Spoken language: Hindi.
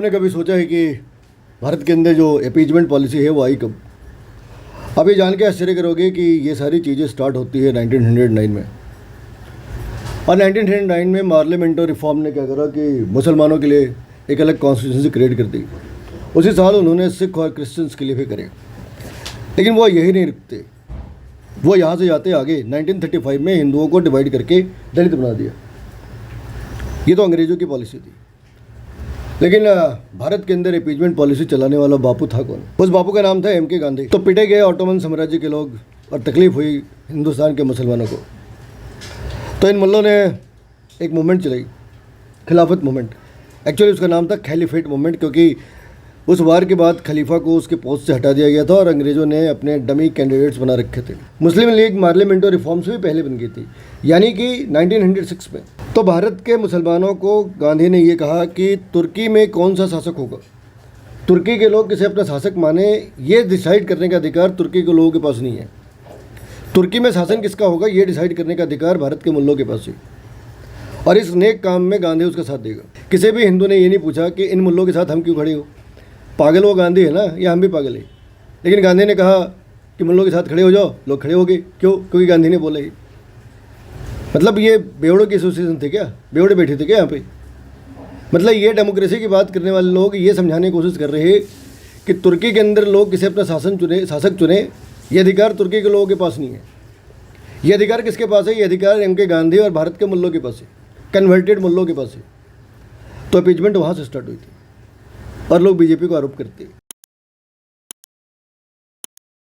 आपने कभी सोचा है कि भारत के अंदर जो अपीजमेंट पॉलिसी है वो आई कब? आप ये जान के आश्चर्य करोगे कि ये सारी चीज़ें स्टार्ट होती है 1909 में। और 1909 में पार्लियामेंट्री रिफॉर्म ने क्या करा कि मुसलमानों के लिए एक अलग कॉन्स्टिट्यूंसी क्रिएट कर दी। उसी साल उन्होंने सिख और क्रिश्चियंस के लिए भी करे। लेकिन वो यही नहीं रुकते, वो यहाँ से जाते आगे 1935 में हिंदुओं को डिवाइड करके दलित बना दिया। ये तो अंग्रेज़ों की पॉलिसी थी। लेकिन भारत के अंदर अपीजमेंट पॉलिसी चलाने वाला बापू था कौन? उस बापू का नाम था M.K. गांधी। तो पिटे गए ऑटोमन साम्राज्य के लोग और तकलीफ हुई हिंदुस्तान के मुसलमानों को। तो इन मुल्लों ने एक मूवमेंट चलाई, खिलाफत मूवमेंट। एक्चुअली उसका नाम था खैलीफेट मूवमेंट, क्योंकि उस वार के बाद खलीफा को उसके पोस्ट से हटा दिया गया था और अंग्रेज़ों ने अपने डमी कैंडिडेट्स बना रखे थे। मुस्लिम लीग पार्लियामेंट्री रिफॉर्म से भी पहले बन गई थी, यानी कि 1906 में। तो भारत के मुसलमानों को गांधी ने ये कहा कि तुर्की में कौन सा शासक होगा, तुर्की के लोग किसे अपना शासक माने, ये डिसाइड करने का अधिकार तुर्की के लोगों के पास नहीं है। तुर्की में शासन किसका होगा ये डिसाइड करने का अधिकार भारत के मुल्लों के पास है। और इस नेक काम में गांधी उसका साथ देगा। किसी भी हिंदू ने ये नहीं पूछा कि इन मुल्लों के साथ हम क्यों खड़े हो। पागल वो गांधी है ना, या हम भी पागल है। लेकिन गांधी ने कहा कि मुल्लों के साथ खड़े हो जाओ, लोग खड़े हो गए। क्यों? क्योंकि गांधी ने बोला ही। मतलब ये बेवड़ों की एसोसिएशन थे क्या? बेवड़े बैठे थे क्या यहाँ पे? मतलब ये डेमोक्रेसी की बात करने वाले लोग ये समझाने की कोशिश कर रहे हैं कि तुर्की के अंदर लोग किसे अपना शासक चुने, ये अधिकार तुर्की के लोगों के पास नहीं है। ये अधिकार किसके पास है? ये अधिकार M.K. गांधी और भारत के मुल्लों के पास है, कन्वर्टेड मुल्लों के पास है। तो अपीजमेंट वहाँ से स्टार्ट हुई थी और लोग बीजेपी को आरोप करते हैं।